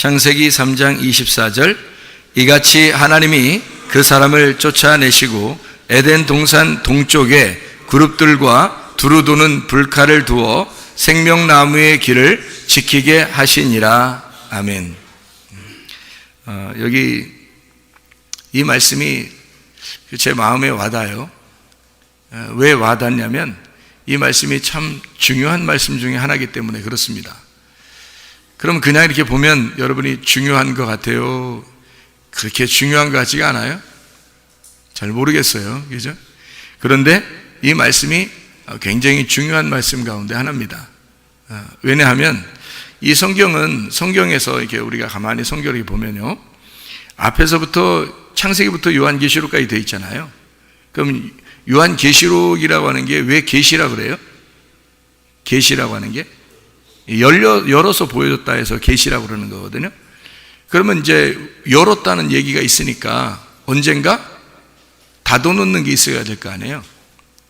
창세기 3장 24절, 이같이 하나님이 그 사람을 쫓아내시고 에덴 동산 동쪽에 그룹들과 두루 도는 불칼을 두어 생명나무의 길을 지키게 하시니라. 아멘. 여기 이 말씀이 제 마음에 와닿아요. 왜 와닿냐면 이 말씀이 참 중요한 말씀 중에 하나이기 때문에 그렇습니다. 그럼 그냥 이렇게 보면 여러분이 중요한 것 같아요? 그렇게 중요한 것 같지가 않아요? 잘 모르겠어요. 그죠? 그런데 이 말씀이 굉장히 중요한 말씀 가운데 하나입니다. 왜냐하면 이 성경에서 이렇게 우리가 가만히 성경을 보면요, 앞에서부터 창세기부터 요한계시록까지 되어 있잖아요. 그럼 요한계시록이라고 하는 게 왜 계시라고 그래요? 계시라고 하는 게 열어서 보여줬다 해서 계시라고 그러는 거거든요. 그러면 이제 열었다는 얘기가 있으니까 언젠가 닫아놓는 게 있어야 될 거 아니에요.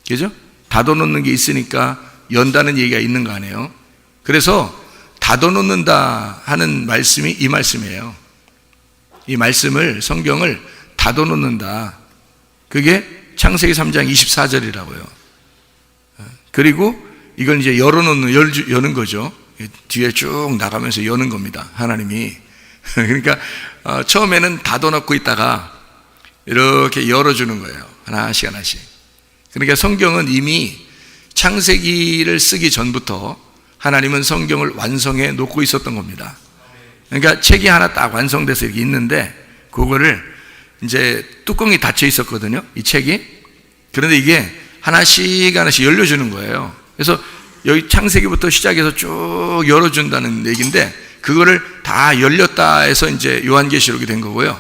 그죠? 닫아놓는 게 있으니까 연다는 얘기가 있는 거 아니에요. 그래서 닫아놓는다 하는 말씀이 이 말씀이에요. 이 말씀을, 성경을 닫아놓는다. 그게 창세기 3장 24절이라고요. 그리고 이걸 이제 여는 거죠. 뒤에 쭉 나가면서 여는 겁니다. 하나님이. 그러니까 처음에는 닫아놓고 있다가 이렇게 열어주는 거예요. 하나씩 하나씩. 그러니까 성경은 이미 창세기를 쓰기 전부터 하나님은 성경을 완성해 놓고 있었던 겁니다. 그러니까 책이 하나 딱 완성돼서 이렇게 있는데 그거를 이제 뚜껑이 닫혀 있었거든요. 이 책이. 그런데 이게 하나씩 하나씩 열려주는 거예요. 그래서 여기 창세기부터 시작해서 쭉 열어준다는 얘기인데 그거를 다 열렸다 해서 이제 요한계시록이 된 거고요.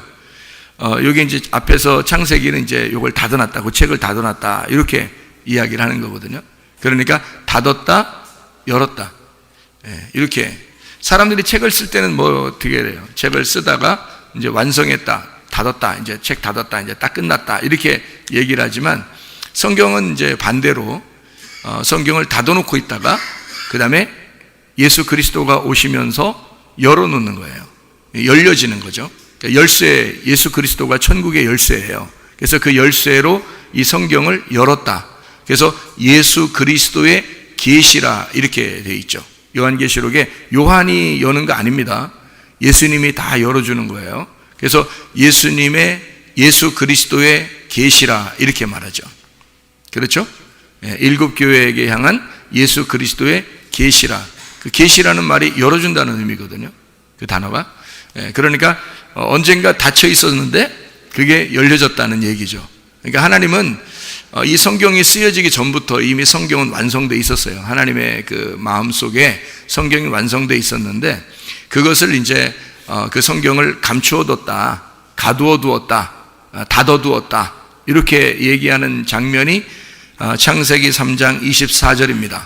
여기 이제 앞에서 창세기는 이제 이걸 닫아놨다, 그 책을 닫아놨다 이렇게 이야기를 하는 거거든요. 그러니까 닫았다, 열었다. 이렇게 사람들이 책을 쓸 때는 뭐 어떻게 해요? 책을 쓰다가 이제 완성했다, 닫았다, 이제 책 닫았다, 이제 딱 끝났다 이렇게 얘기를 하지만 성경은 이제 반대로 성경을 닫아놓고 있다가 그 다음에 예수 그리스도가 오시면서 열어놓는 거예요. 열려지는 거죠. 열쇠, 예수 그리스도가 천국의 열쇠예요. 그래서 그 열쇠로 이 성경을 열었다. 그래서 예수 그리스도의 계시라 이렇게 되어 있죠. 요한계시록에 요한이 여는 거 아닙니다. 예수님이 다 열어주는 거예요. 그래서 예수 그리스도의 계시라 이렇게 말하죠. 그렇죠? 일곱 교회에게 향한 예수 그리스도의 계시라. 그 계시라는 말이 열어준다는 의미거든요. 그 단어가. 그러니까 언젠가 닫혀 있었는데 그게 열려졌다는 얘기죠. 그러니까 하나님은 이 성경이 쓰여지기 전부터 이미 성경은 완성되어 있었어요. 하나님의 그 마음속에 성경이 완성되어 있었는데 그것을 이제 그 성경을 감추어 뒀다, 가두어 두었다, 닫아 두었다 이렇게 얘기하는 장면이 창세기 3장 24절입니다.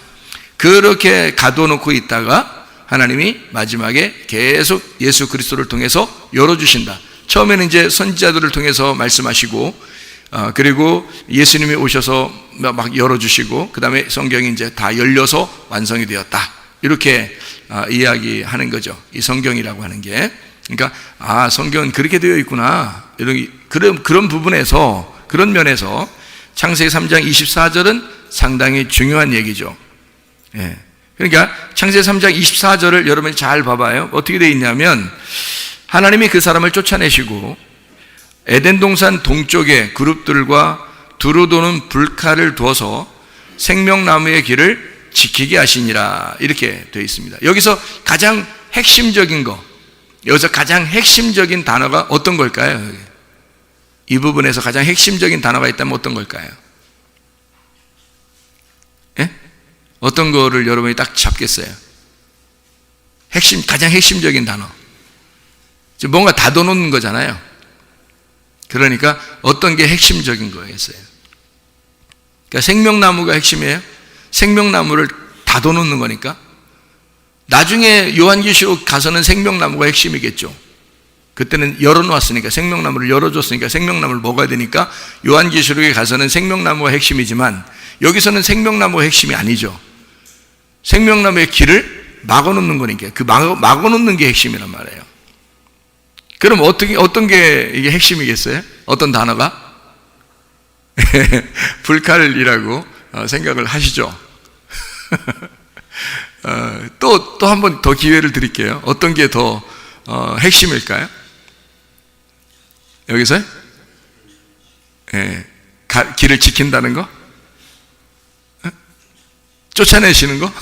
그렇게 가둬놓고 있다가 하나님이 마지막에 계속 예수 그리스도를 통해서 열어주신다. 처음에는 이제 선지자들을 통해서 말씀하시고 그리고 예수님이 오셔서 막 열어주시고 그 다음에 성경이 이제 다 열려서 완성이 되었다. 이렇게 이야기하는 거죠. 이 성경이라고 하는 게. 그러니까 성경은 그렇게 되어 있구나. 그런 부분에서, 그런 면에서 창세기 3장 24절은 상당히 중요한 얘기죠. 그러니까 창세기 3장 24절을 여러분이 잘 봐봐요. 어떻게 되어 있냐면 하나님이 그 사람을 쫓아내시고 에덴 동산 동쪽에 그룹들과 두루 도는 불칼을 두어서 생명나무의 길을 지키게 하시니라 이렇게 되어 있습니다. 여기서 가장 핵심적인 거, 여기서 가장 핵심적인 단어가 어떤 걸까요? 이 부분에서 가장 핵심적인 단어가 있다면 어떤 걸까요? 어떤 거를 여러분이 딱 잡겠어요? 가장 핵심적인 단어. 뭔가 닫아놓는 거잖아요. 그러니까 어떤 게 핵심적인 거였어요? 그러니까 생명나무가 핵심이에요? 생명나무를 닫아놓는 거니까. 나중에 요한계시록 가서는 생명나무가 핵심이겠죠. 그때는 열어놓았으니까, 생명나무를 열어줬으니까 생명나무를 먹어야 되니까 요한계시록에 가서는 생명나무가 핵심이지만 여기서는 생명나무가 핵심이 아니죠. 생명나무의 길을 막아놓는 거니까 그 막아놓는 게 핵심이란 말이에요. 그럼 어떤 게 이게 핵심이겠어요? 어떤 단어가? 불칼이라고 생각을 하시죠? 또 한 번 더 기회를 드릴게요. 어떤 게 더 핵심일까요? 여기서요? 길을 지킨다는 거? 쫓아내시는 거?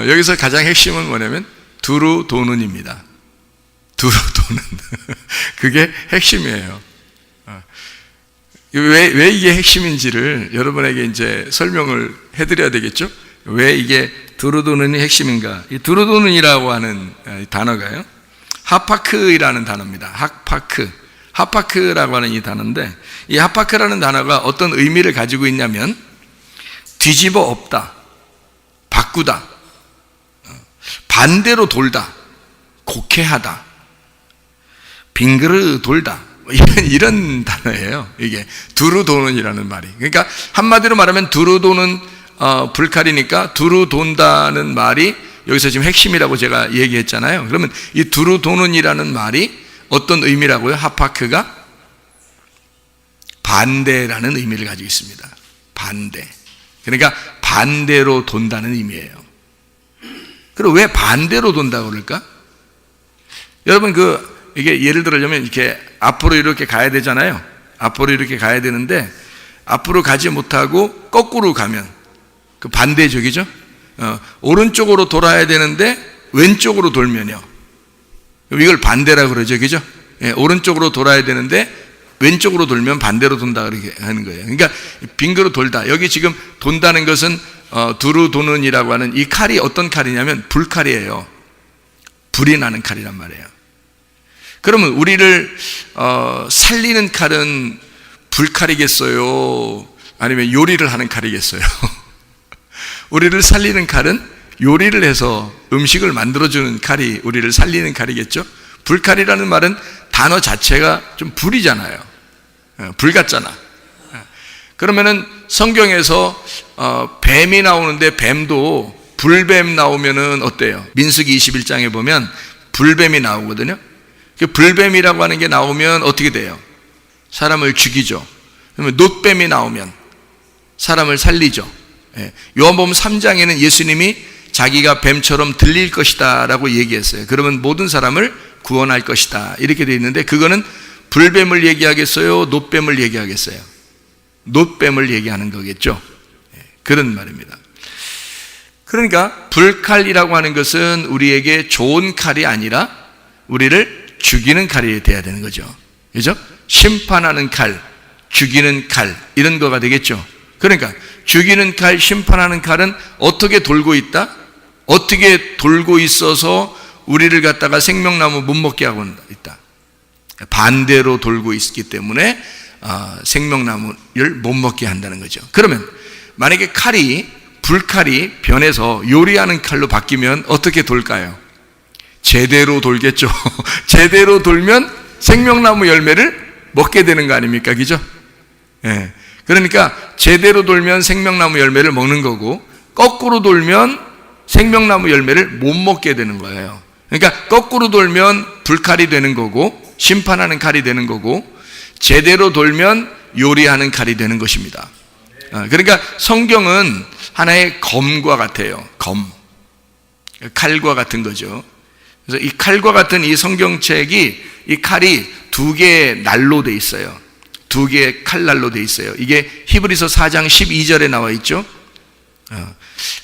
여기서 가장 핵심은 뭐냐면 두루 도는입니다. 두루 도는. 그게 핵심이에요. 왜 이게 핵심인지를 여러분에게 이제 설명을 해드려야 되겠죠? 왜 이게 두루 도는이 핵심인가? 이 두루 도는이라고 하는 단어가요, 하파크이라는 단어입니다. 하파크라고 하는 이 단어인데, 이 하파크라는 단어가 어떤 의미를 가지고 있냐면 뒤집어 엎다, 바꾸다, 반대로 돌다, 곡해하다, 빙그르 돌다, 이런 단어예요. 이게 두루 도는이라는 말이. 그러니까 한마디로 말하면 두루 도는 불칼이니까 두루 돈다는 말이 여기서 지금 핵심이라고 제가 얘기했잖아요. 그러면 이 두루 도는이라는 말이 어떤 의미라고요? 하파크가 반대라는 의미를 가지고 있습니다. 반대. 그러니까 반대로 돈다는 의미예요. 그리고 왜 반대로 돈다고 그럴까? 여러분, 이게 예를 들자면 이렇게 앞으로 이렇게 가야 되잖아요. 앞으로 이렇게 가야 되는데 앞으로 가지 못하고 거꾸로 가면 그 반대적이죠. 오른쪽으로 돌아야 되는데 왼쪽으로 돌면요, 이걸 반대라고 그러죠, 그죠? 오른쪽으로 돌아야 되는데 왼쪽으로 돌면 반대로 돈다 그렇게 하는 거예요. 그러니까 빙그로 돌다. 여기 지금 돈다는 것은 두루 도는이라고 하는 이 칼이 어떤 칼이냐면 불칼이에요. 불이 나는 칼이란 말이에요. 그러면 우리를 살리는 칼은 불칼이겠어요? 아니면 요리를 하는 칼이겠어요? 우리를 살리는 칼은 요리를 해서 음식을 만들어주는 칼이 우리를 살리는 칼이겠죠? 불칼이라는 말은 단어 자체가 좀 불이잖아요. 불 같잖아. 그러면은 성경에서 뱀이 나오는데 뱀도 불뱀 나오면은 어때요? 민수기 21장에 보면 불뱀이 나오거든요. 그 불뱀이라고 하는 게 나오면 어떻게 돼요? 사람을 죽이죠. 그러면 놋뱀이 나오면 사람을 살리죠. 요한복음 3장에는 예수님이 자기가 뱀처럼 들릴 것이다 라고 얘기했어요. 그러면 모든 사람을 구원할 것이다 이렇게 되어 있는데, 그거는 불뱀을 얘기하겠어요? 놋뱀을 얘기하겠어요? 놋뱀을 얘기하는 거겠죠. 그런 말입니다. 그러니까 불칼이라고 하는 것은 우리에게 좋은 칼이 아니라 우리를 죽이는 칼이 돼야 되는 거죠. 그죠? 심판하는 칼, 죽이는 칼, 이런 거가 되겠죠. 그러니까 죽이는 칼, 심판하는 칼은 어떻게 돌고 있다? 어떻게 돌고 있어서 우리를 갖다가 생명나무 못 먹게 하고 있다. 반대로 돌고 있기 때문에 생명나무를 못 먹게 한다는 거죠. 그러면 만약에 불칼이 변해서 요리하는 칼로 바뀌면 어떻게 돌까요? 제대로 돌겠죠. 제대로 돌면 생명나무 열매를 먹게 되는 거 아닙니까? 그죠? 그러니까 제대로 돌면 생명나무 열매를 먹는 거고, 거꾸로 돌면 생명나무 열매를 못 먹게 되는 거예요. 그러니까 거꾸로 돌면 불칼이 되는 거고, 심판하는 칼이 되는 거고, 제대로 돌면 요리하는 칼이 되는 것입니다. 그러니까 성경은 하나의 검과 같아요. 검. 칼과 같은 거죠. 그래서 이 칼과 같은 이 성경책이, 이 칼이 두 개의 날로 돼 있어요. 두 개의 칼날로 돼 있어요. 이게 히브리서 4장 12절에 나와 있죠.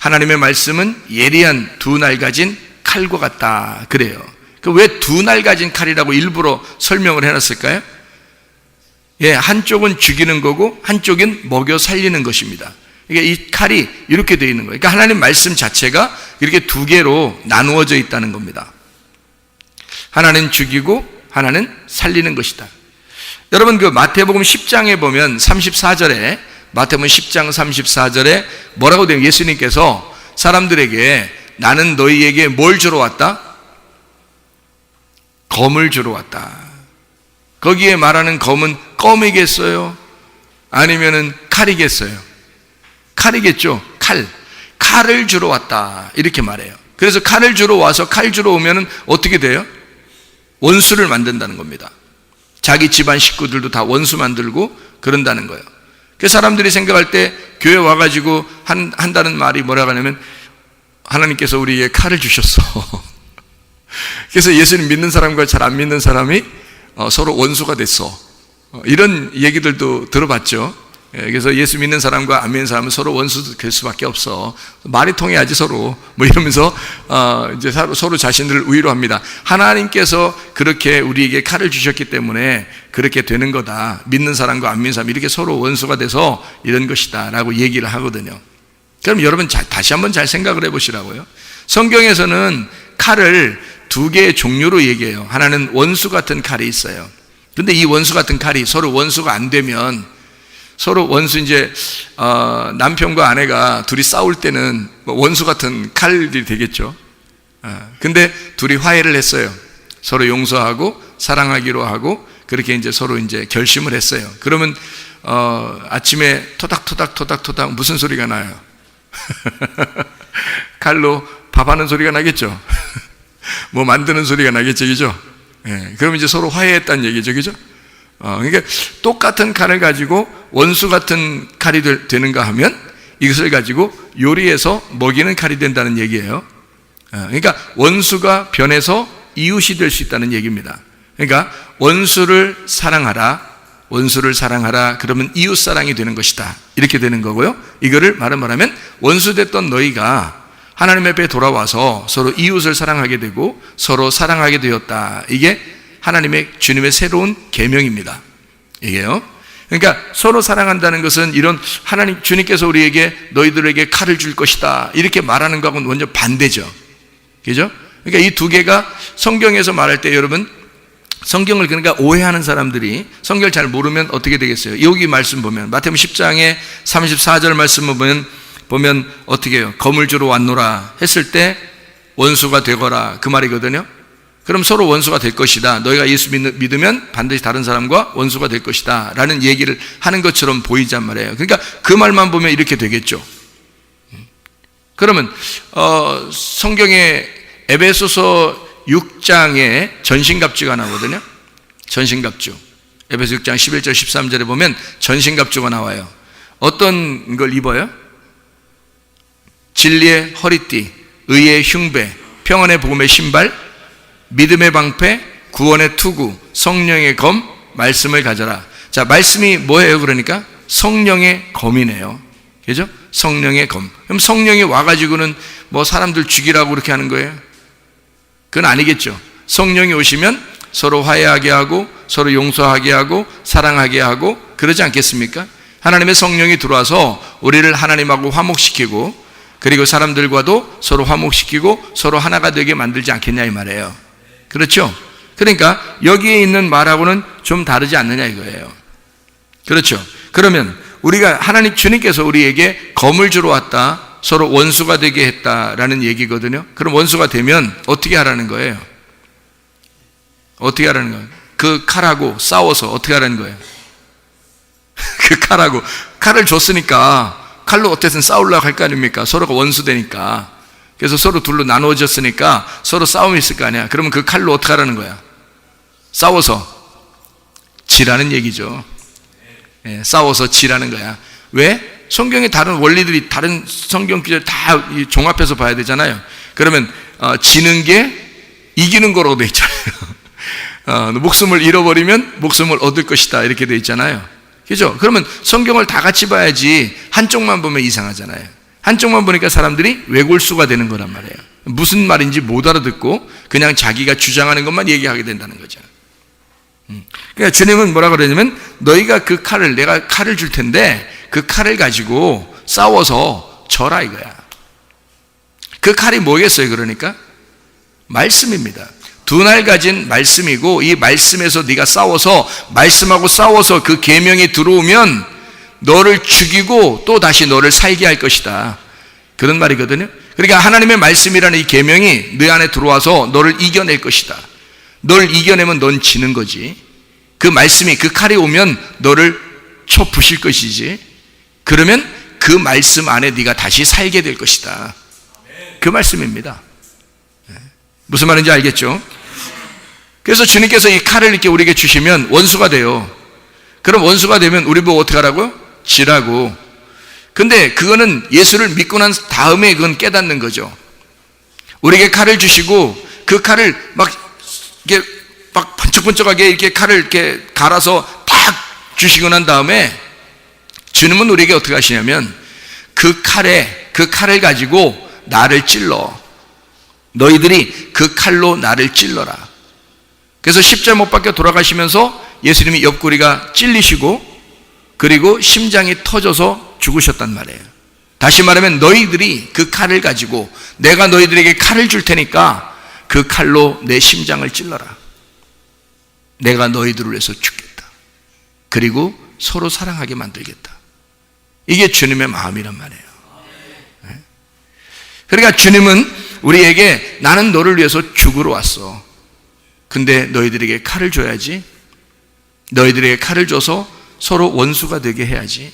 하나님의 말씀은 예리한 두 날 가진 칼과 같다 그래요. 왜 두 날 가진 칼이라고 일부러 설명을 해놨을까요? 한쪽은 죽이는 거고 한쪽은 먹여 살리는 것입니다. 그러니까 이 칼이 이렇게 되어 있는 거예요. 그러니까 하나님 말씀 자체가 이렇게 두 개로 나누어져 있다는 겁니다. 하나는 죽이고 하나는 살리는 것이다. 여러분, 마태복음 10장에 보면 34절에, 마태복음 10장 34절에 뭐라고 되면 예수님께서 사람들에게 나는 너희에게 뭘 주러 왔다? 검을 주러 왔다. 거기에 말하는 검은 껌이겠어요? 아니면은 칼이겠어요? 칼이겠죠. 칼을 주러 왔다 이렇게 말해요. 그래서 칼을 주러 와서 칼 주러 오면은 어떻게 돼요? 원수를 만든다는 겁니다. 자기 집안 식구들도 다 원수 만들고 그런다는 거예요. 그 사람들이 생각할 때 교회 와가지고 한다는 말이 뭐라고 하냐면 하나님께서 우리에게 칼을 주셨어. 그래서 예수님 믿는 사람과 잘 안 믿는 사람이 서로 원수가 됐어. 이런 얘기들도 들어봤죠. 그래서 예수 믿는 사람과 안 믿는 사람은 서로 원수 될 수밖에 없어. 말이 통해야지 서로. 뭐 이러면서 이제 서로 자신들을 위로합니다. 하나님께서 그렇게 우리에게 칼을 주셨기 때문에 그렇게 되는 거다. 믿는 사람과 안 믿는 사람 이렇게 서로 원수가 돼서 이런 것이다라고 얘기를 하거든요. 그럼 여러분 다시 한번 잘 생각을 해보시라고요. 성경에서는 칼을 두 개의 종류로 얘기해요. 하나는 원수 같은 칼이 있어요. 근데 이 원수 같은 칼이 서로 원수가 안 되면 서로 원수 이제 남편과 아내가 둘이 싸울 때는 원수 같은 칼이 되겠죠. 근데 둘이 화해를 했어요. 서로 용서하고 사랑하기로 하고 그렇게 이제 서로 이제 결심을 했어요. 그러면 아침에 토닥토닥 무슨 소리가 나요? 칼로 밥하는 소리가 나겠죠. 뭐 만드는 소리가 나겠죠, 그죠? 예, 그럼 이제 서로 화해했다는 얘기죠, 그죠? 그러니까 똑같은 칼을 가지고 원수 같은 칼이 되는가 하면 이것을 가지고 요리해서 먹이는 칼이 된다는 얘기예요. 그러니까 원수가 변해서 이웃이 될 수 있다는 얘기입니다. 그러니까 원수를 사랑하라, 그러면 이웃 사랑이 되는 것이다. 이렇게 되는 거고요. 이거를 말하면 원수 됐던 너희가 하나님 앞에 돌아와서 서로 이웃을 사랑하게 되고 서로 사랑하게 되었다. 이게 하나님의 주님의 새로운 계명입니다. 이게요. 그러니까 서로 사랑한다는 것은 이런 하나님 주님께서 우리에게 너희들에게 칼을 줄 것이다 이렇게 말하는 거하고는 완전 반대죠. 그죠? 그러니까 이 두 개가 성경에서 말할 때 여러분 성경을 그러니까 오해하는 사람들이 성경을 잘 모르면 어떻게 되겠어요? 여기 말씀 보면 마태복음 10장에 34절 말씀을 보면 어떻게 해요? 검을 주러 왔노라 했을 때 원수가 되거라 그 말이거든요. 그럼 서로 원수가 될 것이다. 너희가 예수 믿으면 반드시 다른 사람과 원수가 될 것이다 라는 얘기를 하는 것처럼 보이단 말이에요. 그러니까 그 말만 보면 이렇게 되겠죠. 그러면 성경에 에베소서 6장에 전신갑주가 나오거든요. 전신갑주 에베소 6장 11절 13절에 보면 전신갑주가 나와요. 어떤 걸 입어요? 진리의 허리띠, 의의 흉배, 평안의 복음의 신발, 믿음의 방패, 구원의 투구, 성령의 검, 말씀을 가져라. 자, 말씀이 뭐예요? 그러니까 성령의 검이네요. 그죠? 성령의 검. 그럼 성령이 와가지고는 뭐 사람들 죽이라고 그렇게 하는 거예요? 그건 아니겠죠. 성령이 오시면 서로 화해하게 하고 서로 용서하게 하고 사랑하게 하고 그러지 않겠습니까? 하나님의 성령이 들어와서 우리를 하나님하고 화목시키고 그리고 사람들과도 서로 화목시키고 서로 하나가 되게 만들지 않겠냐 이 말이에요. 그렇죠? 그러니까 여기에 있는 말하고는 좀 다르지 않느냐 이거예요. 그렇죠? 그러면 우리가 하나님 주님께서 우리에게 검을 주러 왔다, 서로 원수가 되게 했다라는 얘기거든요. 그럼 원수가 되면 어떻게 하라는 거예요? 어떻게 하라는 거예요? 그 칼하고 싸워서 어떻게 하라는 거예요? 그 칼하고 칼을 줬으니까 칼로 어쨌든 싸우려고 할 거 아닙니까? 서로가 원수 되니까. 그래서 서로 둘로 나누어졌으니까 서로 싸움이 있을 거 아니야. 그러면 그 칼로 어떻게 하라는 거야? 싸워서 지라는 얘기죠. 예, 싸워서 지라는 거야. 왜? 성경의 다른 원리들이 다른 성경 기절 다 종합해서 봐야 되잖아요. 그러면 지는 게 이기는 거라고 돼 있잖아요. 목숨을 잃어버리면 목숨을 얻을 것이다 이렇게 돼 있잖아요. 그죠? 그러면 성경을 다 같이 봐야지 한쪽만 보면 이상하잖아요. 한쪽만 보니까 사람들이 외골수가 되는 거란 말이에요. 무슨 말인지 못 알아듣고 그냥 자기가 주장하는 것만 얘기하게 된다는 거죠. 그러니까 주님은 뭐라 그러냐면 너희가 그 칼을 내가 칼을 줄 텐데 그 칼을 가지고 싸워서 져라 이거야. 그 칼이 뭐겠어요? 그러니까 말씀입니다. 두 날 가진 말씀이고 이 말씀에서 네가 싸워서 말씀하고 싸워서 그 계명이 들어오면 너를 죽이고 또 다시 너를 살게 할 것이다. 그런 말이거든요. 그러니까 하나님의 말씀이라는 이 계명이 너 안에 들어와서 너를 이겨낼 것이다. 널 이겨내면 넌 지는 거지. 그 말씀이 그 칼이 오면 너를 쳐 부실 것이지. 그러면 그 말씀 안에 네가 다시 살게 될 것이다. 그 말씀입니다. 무슨 말인지 알겠죠? 그래서 주님께서 이 칼을 이렇게 우리에게 주시면 원수가 돼요. 그럼 원수가 되면 우리 보고 어떻게 하라고요? 지라고. 근데 그거는 예수를 믿고 난 다음에 그건 깨닫는 거죠. 우리에게 칼을 주시고 그 칼을 막 이렇게 막 번쩍번쩍하게 이렇게 칼을 이렇게 갈아서 딱 주시고 난 다음에 주님은 우리에게 어떻게 하시냐면 그 칼을 가지고 나를 찔러. 너희들이 그 칼로 나를 찔러라. 그래서 십자가 못 박혀 돌아가시면서 예수님이 옆구리가 찔리시고 그리고 심장이 터져서 죽으셨단 말이에요. 다시 말하면 너희들이 그 칼을 가지고 내가 너희들에게 칼을 줄 테니까 그 칼로 내 심장을 찔러라. 내가 너희들을 위해서 죽겠다. 그리고 서로 사랑하게 만들겠다. 이게 주님의 마음이란 말이에요. 그러니까 주님은 우리에게 나는 너를 위해서 죽으러 왔어. 근데 너희들에게 칼을 줘야지. 너희들에게 칼을 줘서 서로 원수가 되게 해야지.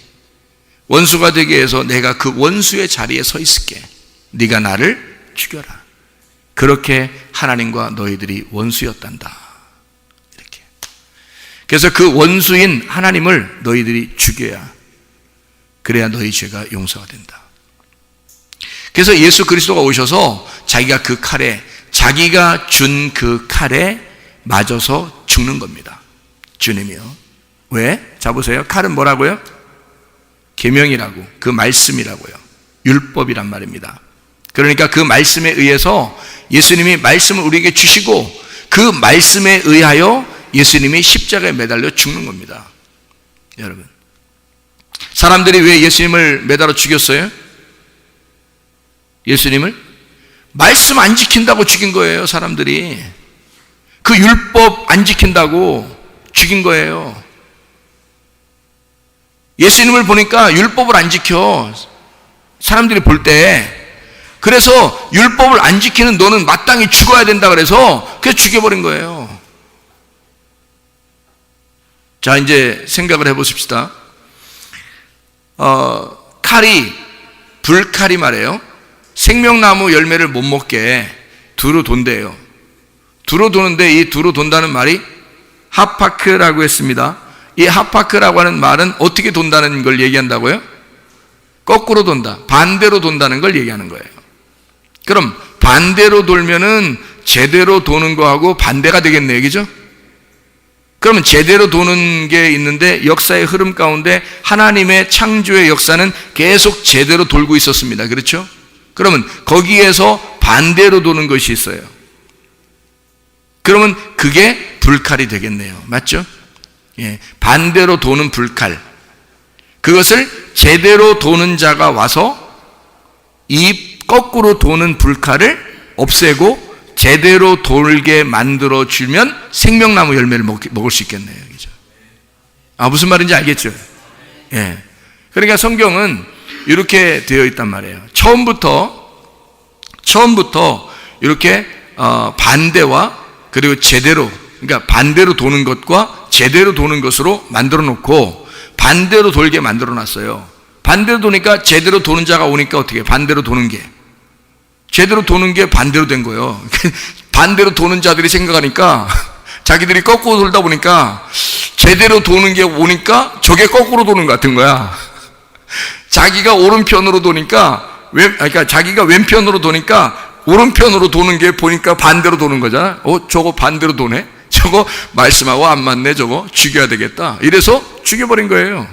원수가 되게 해서 내가 그 원수의 자리에 서 있을게. 네가 나를 죽여라. 그렇게 하나님과 너희들이 원수였단다. 이렇게. 그래서 그 원수인 하나님을 너희들이 죽여야, 그래야 너희 죄가 용서가 된다. 그래서 예수 그리스도가 오셔서 자기가 그 칼에, 자기가 준 그 칼에 맞아서 죽는 겁니다. 주님이요. 왜? 자 보세요. 칼은 뭐라고요? 계명이라고, 그 말씀이라고요. 율법이란 말입니다. 그러니까 그 말씀에 의해서 예수님이 말씀을 우리에게 주시고 그 말씀에 의하여 예수님이 십자가에 매달려 죽는 겁니다. 여러분, 사람들이 왜 예수님을 매달아 죽였어요? 예수님을 말씀 안 지킨다고 죽인 거예요. 사람들이 그 율법 안 지킨다고 죽인 거예요. 예수님을 보니까 율법을 안 지켜, 사람들이 볼 때. 그래서 율법을 안 지키는 너는 마땅히 죽어야 된다 그래서 그래서 죽여버린 거예요. 자, 이제 생각을 해보십시다. 칼이, 불칼이 말이에요, 생명나무 열매를 못 먹게 두루 돈대요. 두루 도는데 이 두루 돈다는 말이 하파크라고 했습니다. 이 하파크라고 하는 말은 어떻게 돈다는 걸 얘기한다고요? 거꾸로 돈다, 반대로 돈다는 걸 얘기하는 거예요. 그럼 반대로 돌면은 제대로 도는 거하고 반대가 되겠네요. 그죠? 그러면 제대로 도는 게 있는데 역사의 흐름 가운데 하나님의 창조의 역사는 계속 제대로 돌고 있었습니다. 그렇죠? 그러면 거기에서 반대로 도는 것이 있어요. 그러면 그게 불칼이 되겠네요. 맞죠? 예, 반대로 도는 불칼. 그것을 제대로 도는 자가 와서 이 거꾸로 도는 불칼을 없애고 제대로 돌게 만들어 주면 생명나무 열매를 먹을 수 있겠네요. 그죠? 무슨 말인지 알겠죠? 예. 그러니까 성경은 이렇게 되어 있단 말이에요. 처음부터 이렇게 반대와 그리고 제대로, 그러니까 반대로 도는 것과 제대로 도는 것으로 만들어 놓고 반대로 돌게 만들어 놨어요. 반대로 도니까 제대로 도는 자가 오니까 어떻게 해요? 반대로 도는 게, 제대로 도는 게 반대로 된 거예요. 반대로 도는 자들이 생각하니까 자기들이 거꾸로 돌다 보니까 제대로 도는 게 오니까 저게 거꾸로 도는 것 같은 거야. 자기가 오른편으로 도니까 그러니까 자기가 왼편으로 도니까 오른편으로 도는 게 보니까 반대로 도는 거잖아. 저거 반대로 도네? 저거 말씀하고 안 맞네. 저거 죽여야 되겠다. 이래서 죽여버린 거예요.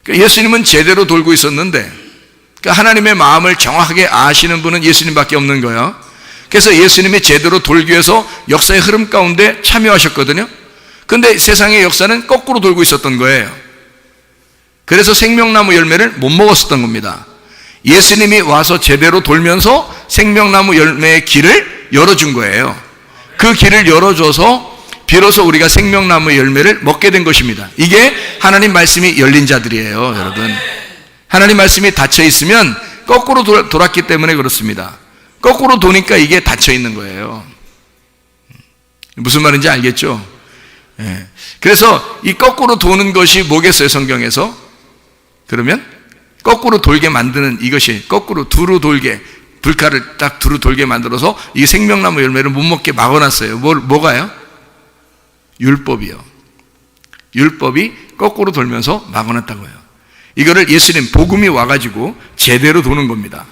그러니까 예수님은 제대로 돌고 있었는데, 그러니까 하나님의 마음을 정확하게 아시는 분은 예수님밖에 없는 거예요. 그래서 예수님이 제대로 돌기 위해서 역사의 흐름 가운데 참여하셨거든요. 근데 세상의 역사는 거꾸로 돌고 있었던 거예요. 그래서 생명나무 열매를 못 먹었었던 겁니다. 예수님이 와서 제대로 돌면서 생명나무 열매의 길을 열어준 거예요. 그 길을 열어줘서 비로소 우리가 생명나무 열매를 먹게 된 것입니다. 이게 하나님 말씀이 열린 자들이에요. 여러분, 하나님 말씀이 닫혀 있으면 거꾸로 돌았기 때문에 그렇습니다. 거꾸로 도니까 이게 닫혀 있는 거예요. 무슨 말인지 알겠죠? 예. 그래서 이 거꾸로 도는 것이 뭐겠어요? 성경에서 그러면 거꾸로 돌게 만드는 이것이, 거꾸로 두루 돌게, 불칼을 딱 두루 돌게 만들어서 이 생명나무 열매를 못 먹게 막아놨어요. 뭐가요? 율법이요. 율법이 거꾸로 돌면서 막아놨다고 해요. 이거를 예수님 복음이 와가지고 제대로 도는 겁니다.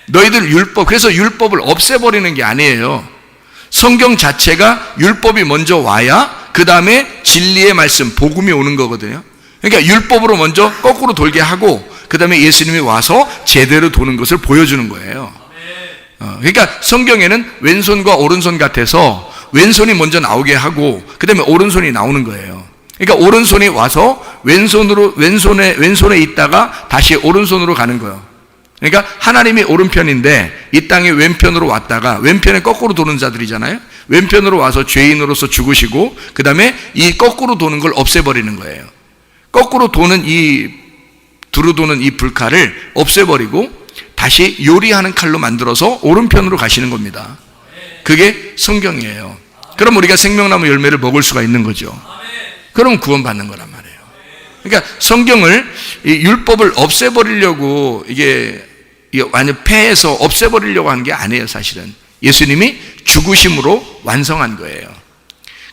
너희들 율법, 그래서 율법을 없애버리는 게 아니에요. 성경 자체가 율법이 먼저 와야 그 다음에 진리의 말씀, 복음이 오는 거거든요. 그러니까 율법으로 먼저 거꾸로 돌게 하고 그 다음에 예수님이 와서 제대로 도는 것을 보여주는 거예요. 그러니까 성경에는 왼손과 오른손 같아서 왼손이 먼저 나오게 하고 그 다음에 오른손이 나오는 거예요. 그러니까 오른손이 와서 왼손에 있다가 다시 오른손으로 가는 거예요. 그러니까 하나님이 오른편인데 이 땅에 왼편으로 왔다가 왼편에 거꾸로 도는 자들이잖아요. 왼편으로 와서 죄인으로서 죽으시고 그 다음에 이 거꾸로 도는 걸 없애버리는 거예요. 거꾸로 도는 두루 도는 이 불칼을 없애버리고 다시 요리하는 칼로 만들어서 오른편으로 가시는 겁니다. 그게 성경이에요. 그럼 우리가 생명나무 열매를 먹을 수가 있는 거죠. 그럼 구원받는 거란 말이에요. 그러니까 성경을, 이 율법을 없애버리려고 이게 완전 폐해서 없애버리려고 한 게 아니에요, 사실은. 예수님이 죽으심으로 완성한 거예요.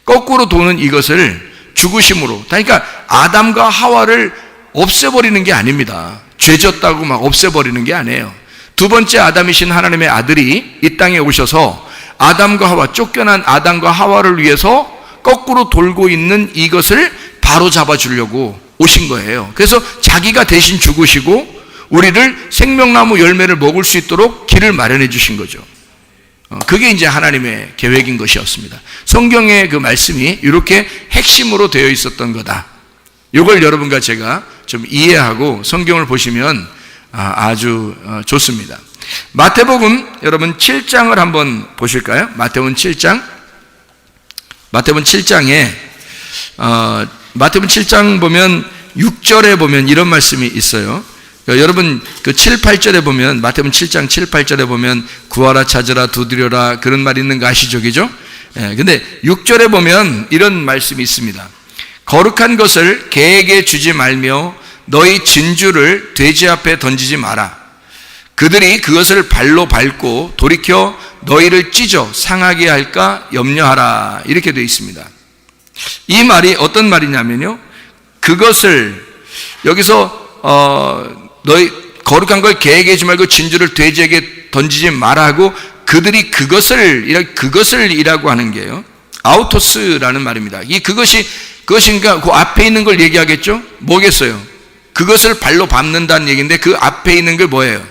거꾸로 도는 이것을 죽으심으로, 그러니까 아담과 하와를 없애버리는 게 아닙니다. 죄졌다고 막 없애버리는 게 아니에요. 두 번째 아담이신 하나님의 아들이 이 땅에 오셔서 아담과 하와, 쫓겨난 아담과 하와를 위해서 거꾸로 돌고 있는 이것을 바로 잡아주려고 오신 거예요. 그래서 자기가 대신 죽으시고 우리를 생명나무 열매를 먹을 수 있도록 길을 마련해 주신 거죠. 그게 이제 하나님의 계획인 것이었습니다. 성경의 그 말씀이 이렇게 핵심으로 되어 있었던 거다. 이걸 여러분과 제가 좀 이해하고 성경을 보시면 아주 좋습니다. 마태복음 여러분 7장을 한번 보실까요? 마태복음 7장. 마태복음 7장에 마태복음 7장 보면 6절에 보면 이런 말씀이 있어요. 그러니까 여러분 그 7, 8절에 보면 마태복음 7장 7, 8절에 보면 구하라 찾으라 두드려라 그런 말 있는 거 아시죠? 그죠? 근데 6절에 보면 이런 말씀이 있습니다. 거룩한 것을 개에게 주지 말며 너희 진주를 돼지 앞에 던지지 마라. 그들이 그것을 발로 밟고 돌이켜 너희를 찢어 상하게 할까 염려하라. 이렇게 되어 있습니다. 이 말이 어떤 말이냐면요, 그것을 여기서 너희 거룩한 걸 개에게 주지 말고 진주를 돼지에게 던지지 마라 하고 그들이 그것을이라고 하는 게요, 아우토스라는 말입니다. 이 그것인가 그 앞에 있는 걸 얘기하겠죠? 뭐겠어요? 그것을 발로 밟는다는 얘기인데 그 앞에 있는 게 뭐예요?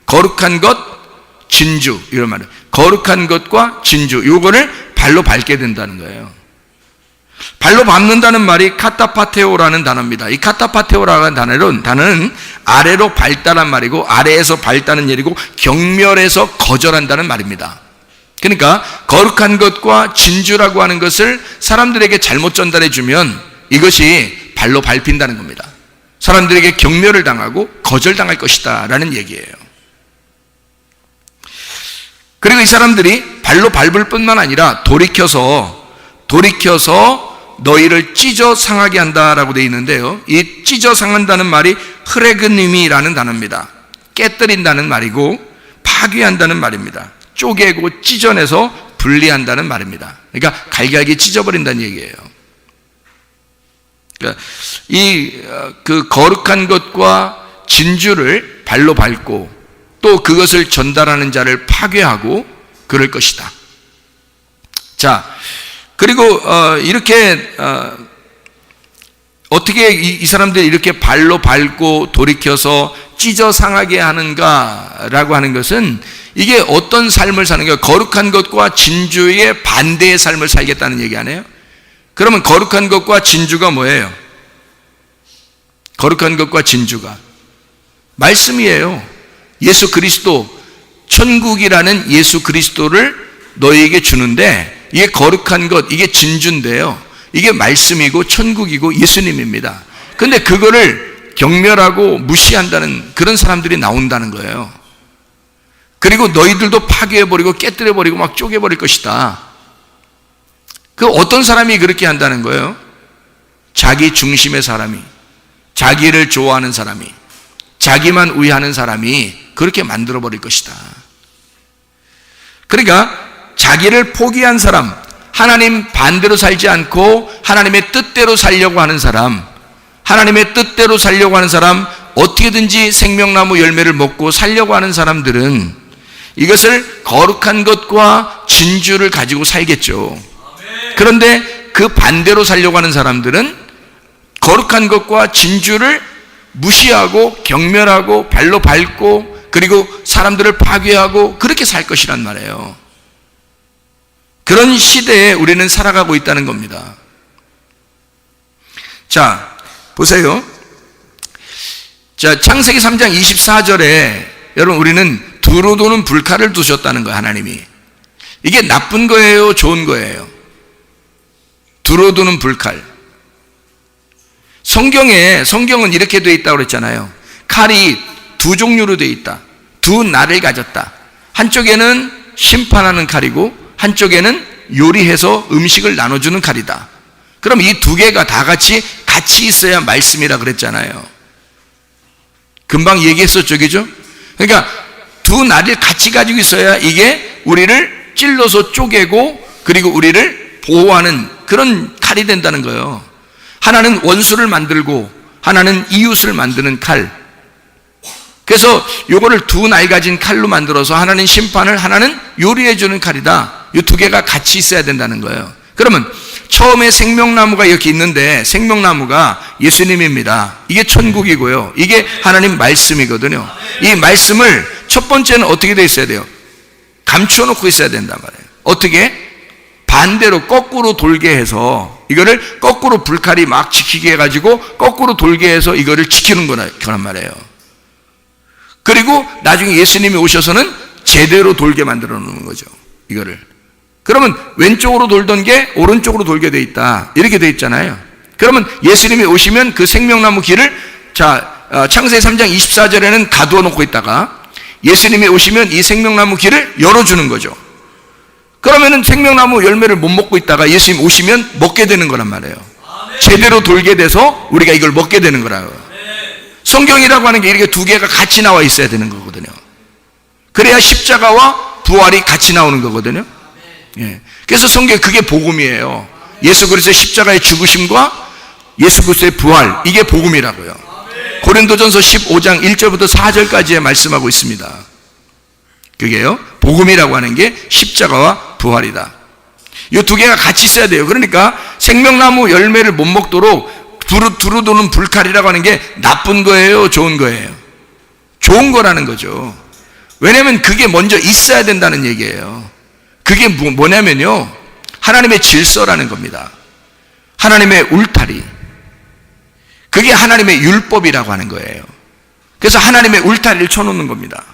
거룩한 것, 진주, 이런 말이에요. 거룩한 것과 진주, 요거를 발로 밟게 된다는 거예요. 발로 밟는다는 말이 카타파테오라는 단어입니다. 이 카타파테오라는 단어는 아래로 밟다란 말이고 아래에서 밟다는 얘기고 경멸해서 거절한다는 말입니다. 그러니까 거룩한 것과 진주라고 하는 것을 사람들에게 잘못 전달해 주면 이것이 발로 밟힌다는 겁니다. 사람들에게 경멸을 당하고 거절당할 것이다 라는 얘기예요. 그리고 이 사람들이 발로 밟을 뿐만 아니라 돌이켜서 너희를 찢어 상하게 한다라고 되어 있는데요, 이 찢어 상한다는 말이 흐레그님이라는 단어입니다. 깨뜨린다는 말이고 파괴한다는 말입니다. 쪼개고 찢어내서 분리한다는 말입니다. 그러니까 갈갈기 찢어버린다는 얘기예요. 그러니까 그 거룩한 것과 진주를 발로 밟고 또 그것을 전달하는 자를 파괴하고 그럴 것이다. 자, 그리고 이렇게 어떻게 이 사람들이 이렇게 발로 밟고 돌이켜서 찢어 상하게 하는가라고 하는 것은 이게 어떤 삶을 사는 거예요? 거룩한 것과 진주의 반대의 삶을 살겠다는 얘기 아니에요? 그러면 거룩한 것과 진주가 뭐예요? 거룩한 것과 진주가 말씀이에요. 예수 그리스도, 천국이라는 예수 그리스도를 너희에게 주는데 이게 거룩한 것, 이게 진주인데요, 이게 말씀이고 천국이고 예수님입니다. 근데 그거를 경멸하고 무시한다는 그런 사람들이 나온다는 거예요. 그리고 너희들도 파괴해버리고 깨뜨려버리고 막 쪼개버릴 것이다. 그 어떤 사람이 그렇게 한다는 거예요? 자기 중심의 사람이, 자기를 좋아하는 사람이, 자기만 우애하는 사람이 그렇게 만들어버릴 것이다. 그러니까 자기를 포기한 사람, 하나님 반대로 살지 않고 하나님의 뜻대로 살려고 하는 사람, 하나님의 뜻대로 살려고 하는 사람, 어떻게든지 생명나무 열매를 먹고 살려고 하는 사람들은 이것을 거룩한 것과 진주를 가지고 살겠죠. 그런데 그 반대로 살려고 하는 사람들은 거룩한 것과 진주를 무시하고 경멸하고 발로 밟고 그리고 사람들을 파괴하고 그렇게 살 것이란 말이에요. 그런 시대에 우리는 살아가고 있다는 겁니다. 자, 보세요. 자, 창세기 3장 24절에 여러분 우리는 두루 도는 불칼을 두셨다는 거예요, 하나님이. 이게 나쁜 거예요, 좋은 거예요? 두루 도는 불칼. 성경은 이렇게 되어 있다고 그랬잖아요. 칼이 두 종류로 되어 있다. 두 날을 가졌다. 한쪽에는 심판하는 칼이고 한쪽에는 요리해서 음식을 나눠주는 칼이다. 그럼 이 두 개가 다 같이 있어야 말씀이라 그랬잖아요. 금방 얘기했었죠, 그죠? 그러니까 두 날을 같이 가지고 있어야 이게 우리를 찔러서 쪼개고 그리고 우리를 보호하는 그런 칼이 된다는 거예요. 하나는 원수를 만들고 하나는 이웃을 만드는 칼. 그래서 요거를 두 날 가진 칼로 만들어서 하나는 심판을, 하나는 요리해주는 칼이다. 이 두 개가 같이 있어야 된다는 거예요. 그러면 처음에 생명나무가 이렇게 있는데 생명나무가 예수님입니다. 이게 천국이고요. 이게 하나님 말씀이거든요. 이 말씀을 첫 번째는 어떻게 돼 있어야 돼요? 감추어 놓고 있어야 된단 말이에요. 어떻게? 반대로 거꾸로 돌게 해서 이거를 거꾸로 불칼이 막 지키게 해가지고 거꾸로 돌게 해서 이거를 지키는 거란 말이에요. 그리고 나중에 예수님이 오셔서는 제대로 돌게 만들어 놓는 거죠, 이거를. 그러면 왼쪽으로 돌던 게 오른쪽으로 돌게 돼 있다, 이렇게 돼 있잖아요. 그러면 예수님이 오시면 그 생명나무 길을, 창세기 3장 24절에는 가두어 놓고 있다가 예수님이 오시면 이 생명나무 길을 열어주는 거죠. 그러면은 생명나무 열매를 못 먹고 있다가 예수님 오시면 먹게 되는 거란 말이에요. 제대로 돌게 돼서 우리가 이걸 먹게 되는 거라고요. 성경이라고 하는 게 이렇게 두 개가 같이 나와 있어야 되는 거거든요. 그래야 십자가와 부활이 같이 나오는 거거든요. 예. 그래서 성경 그게 복음이에요. 예수 그리스도의 십자가의 죽으심과 예수 그리스도의 부활, 이게 복음이라고요. 고린도전서 15장 1절부터 4절까지에 말씀하고 있습니다. 그게요, 복음이라고 하는 게 십자가와 부활이다. 이 두 개가 같이 있어야 돼요. 그러니까 생명나무 열매를 못 먹도록 두루 도는 불칼이라고 하는 게 나쁜 거예요, 좋은 거예요? 좋은 거라는 거죠. 왜냐하면 그게 먼저 있어야 된다는 얘기예요. 그게 뭐냐면요, 하나님의 질서라는 겁니다. 하나님의 울타리. 그게 하나님의 율법이라고 하는 거예요. 그래서 하나님의 울타리를 쳐놓는 겁니다.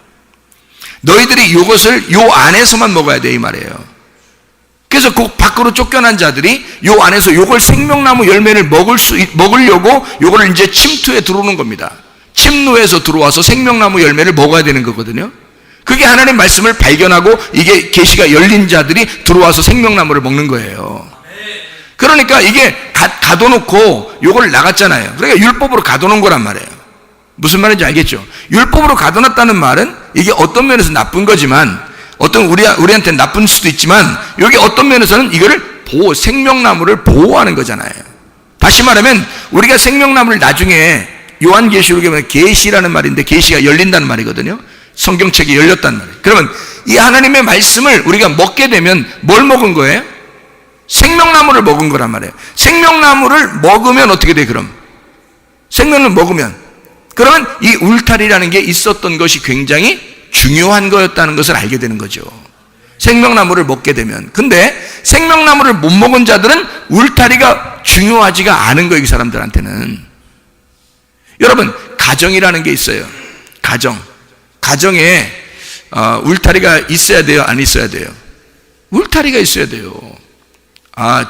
너희들이 이것을 요 안에서만 먹어야 돼, 이 말이에요. 그래서 그 밖으로 쫓겨난 자들이 요 안에서 요걸 생명나무 열매를 먹으려고 요거를 이제 침투에 들어오는 겁니다. 침노에서 들어와서 생명나무 열매를 먹어야 되는 거거든요. 그게 하나님 말씀을 발견하고 이게 계시가 열린 자들이 들어와서 생명나무를 먹는 거예요. 그러니까 이게 가둬놓고 요걸 나갔잖아요. 그러니까 율법으로 가둬놓은 거란 말이에요. 무슨 말인지 알겠죠? 율법으로 가둬놨다는 말은 이게 어떤 면에서 나쁜 거지만, 어떤 우리한테는 나쁜 수도 있지만, 여기 어떤 면에서는 이거를 생명나무를 보호하는 거잖아요. 다시 말하면 우리가 생명나무를 나중에 요한계시록에 보면 계시라는 말인데 계시가 열린다는 말이거든요. 성경책이 열렸다는 말이에요. 그러면 이 하나님의 말씀을 우리가 먹게 되면 뭘 먹은 거예요? 생명나무를 먹은 거란 말이에요. 생명나무를 먹으면 어떻게 돼, 그럼? 생명을 먹으면, 그러면 이 울타리라는 게 있었던 것이 굉장히 중요한 거였다는 것을 알게 되는 거죠. 생명나무를 먹게 되면. 근데 생명나무를 못 먹은 자들은 울타리가 중요하지가 않은 거예요, 이 사람들한테는. 여러분, 가정이라는 게 있어요. 가정에 울타리가 있어야 돼요, 안 있어야 돼요? 울타리가 있어야 돼요.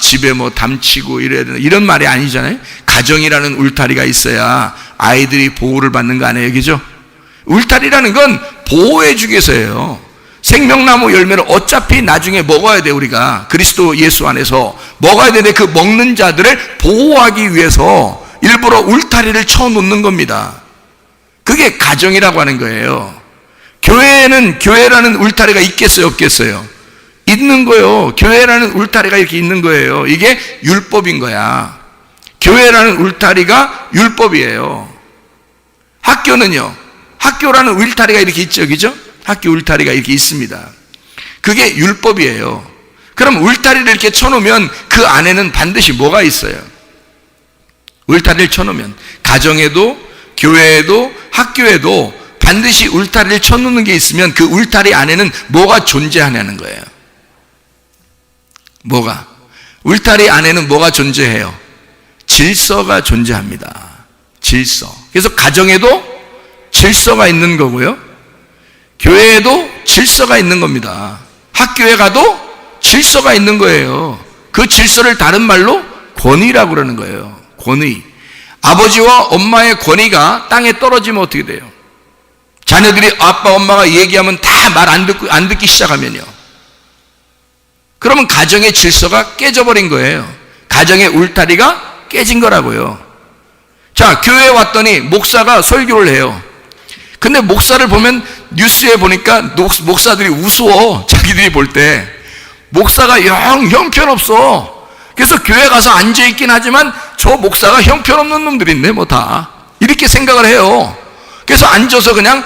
집에 뭐 담치고 이래야 되나, 이런 말이 아니잖아요. 가정이라는 울타리가 있어야 아이들이 보호를 받는 거 아니에요, 그죠? 울타리라는 건 보호해 주기 위해서예요. 생명나무 열매를 어차피 나중에 먹어야 돼, 우리가 그리스도 예수 안에서 먹어야 되는데 그 먹는 자들을 보호하기 위해서 일부러 울타리를 쳐놓는 겁니다. 그게 가정이라고 하는 거예요. 교회라는 울타리가 있겠어요, 없겠어요? 있는 거예요. 교회라는 울타리가 이렇게 있는 거예요. 이게 율법인 거야. 교회라는 울타리가 율법이에요. 학교는요, 학교라는 울타리가 이렇게 있죠, 그죠? 학교 울타리가 이렇게 있습니다. 그게 율법이에요. 그럼 울타리를 이렇게 쳐놓으면 그 안에는 반드시 뭐가 있어요? 울타리를 쳐놓으면 가정에도 교회에도 학교에도 반드시 울타리를 쳐놓는 게 있으면 그 울타리 안에는 뭐가 존재하냐는 거예요. 뭐가? 울타리 안에는 뭐가 존재해요? 질서가 존재합니다. 질서. 그래서 가정에도 질서가 있는 거고요, 교회에도 질서가 있는 겁니다. 학교에 가도 질서가 있는 거예요. 그 질서를 다른 말로 권위라고 그러는 거예요. 권위. 아버지와 엄마의 권위가 땅에 떨어지면 어떻게 돼요? 자녀들이 아빠 엄마가 얘기하면 다 말 안 듣기 시작하면요, 그러면 가정의 질서가 깨져버린 거예요. 가정의 울타리가 깨진 거라고요. 자, 교회에 왔더니 목사가 설교를 해요. 근데 목사를 보면 뉴스에 보니까 목사들이 우스워. 자기들이 볼 때 목사가 영 형편없어. 그래서 교회 가서 앉아있긴 하지만 저 목사가 형편없는 놈들인데 뭐 다 이렇게 생각을 해요. 그래서 앉아서 그냥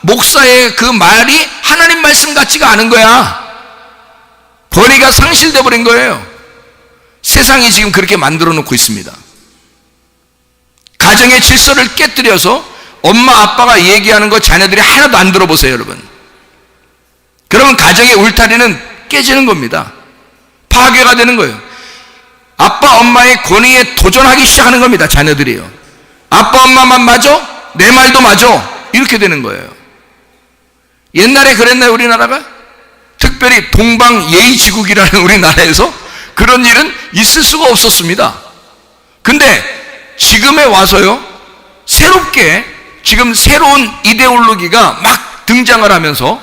목사의 그 말이 하나님 말씀 같지가 않은 거야. 권위가 상실돼 버린 거예요. 세상이 지금 그렇게 만들어 놓고 있습니다. 가정의 질서를 깨뜨려서 엄마 아빠가 얘기하는 거 자녀들이 하나도 안 들어보세요, 여러분. 그러면 가정의 울타리는 깨지는 겁니다. 파괴가 되는 거예요. 아빠 엄마의 권위에 도전하기 시작하는 겁니다, 자녀들이요. 아빠 엄마만 맞아? 내 말도 맞아? 이렇게 되는 거예요. 옛날에 그랬나요, 우리나라가? 특별히 동방예의지국이라는 우리나라에서 그런 일은 있을 수가 없었습니다. 근데 지금에 와서요, 새롭게 지금 새로운 이데올로기가 막 등장을 하면서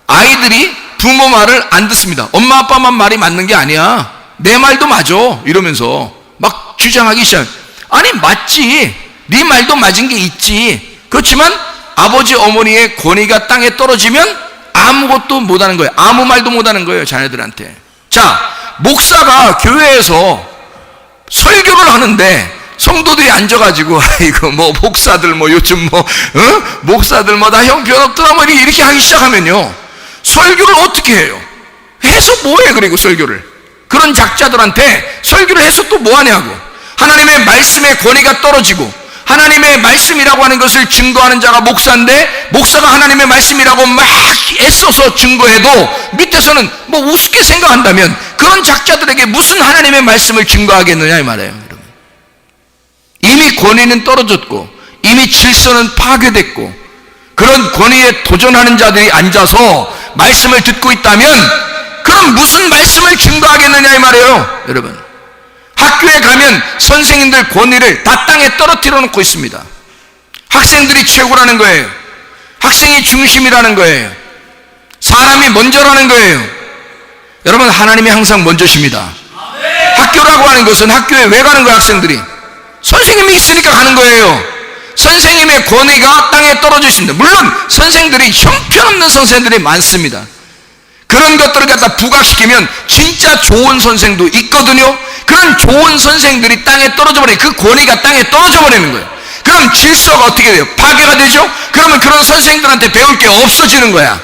아이들이 부모 말을 안 듣습니다. 엄마 아빠만 말이 맞는 게 아니야, 내 말도 맞아, 이러면서 막 주장하기 시작. 아니 맞지, 네 말도 맞은 게 있지. 그렇지만 아버지 어머니의 권위가 땅에 떨어지면 아무것도 못하는 거예요. 아무 말도 못하는 거예요, 자녀들한테. 자, 목사가 교회에서 설교를 하는데 성도들이 앉아가지고 아이고 뭐 목사들 뭐 요즘 뭐 목사들 뭐 다 형편없더라 뭐 이렇게 하기 시작하면요, 설교를 어떻게 해요? 해서 뭐해? 그리고 설교를 그런 작자들한테 설교를 해서 또 뭐하냐고. 하나님의 말씀의 권위가 떨어지고 하나님의 말씀이라고 하는 것을 증거하는 자가 목사인데 목사가 하나님의 말씀이라고 막 애써서 증거해도 밑에서는 뭐 우습게 생각한다면 그런 작자들에게 무슨 하나님의 말씀을 증거하겠느냐 이 말이에요, 여러분. 이미 권위는 떨어졌고 이미 질서는 파괴됐고 그런 권위에 도전하는 자들이 앉아서 말씀을 듣고 있다면 그럼 무슨 말씀을 증거하겠느냐 이 말이에요, 여러분. 학교에 가면 선생님들 권위를 다 땅에 떨어뜨려 놓고 있습니다. 학생들이 최고라는 거예요. 학생이 중심이라는 거예요. 사람이 먼저라는 거예요. 여러분, 하나님이 항상 먼저십니다. 학교라고 하는 것은 학교에 왜 가는 거예요? 학생들이 선생님이 있으니까 가는 거예요. 선생님의 권위가 땅에 떨어져 있습니다. 물론 선생들이 형편없는 선생들이 많습니다. 그런 것들을 갖다 부각시키면 진짜 좋은 선생도 있거든요. 그런 좋은 선생들이 땅에 떨어져 버리는, 그 권위가 땅에 떨어져 버리는 거예요. 그럼 질서가 어떻게 돼요? 파괴가 되죠? 그러면 그런 선생들한테 배울 게 없어지는 거야.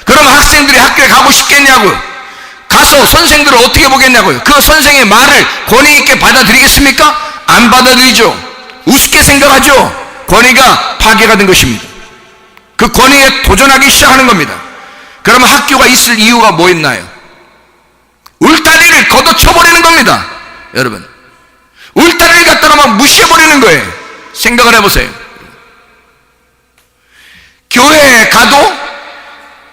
그럼 학생들이 학교에 가고 싶겠냐고요? 가서 선생들을 어떻게 보겠냐고요? 그 선생의 말을 권위 있게 받아들이겠습니까? 안 받아들이죠. 우습게 생각하죠. 권위가 파괴가 된 것입니다. 그 권위에 도전하기 시작하는 겁니다. 그러면 학교가 있을 이유가 뭐 있나요? 울타리를 걷어쳐버리는 겁니다, 여러분. 울타리를 갖다가 막 무시해버리는 거예요. 생각을 해보세요. 교회에 가도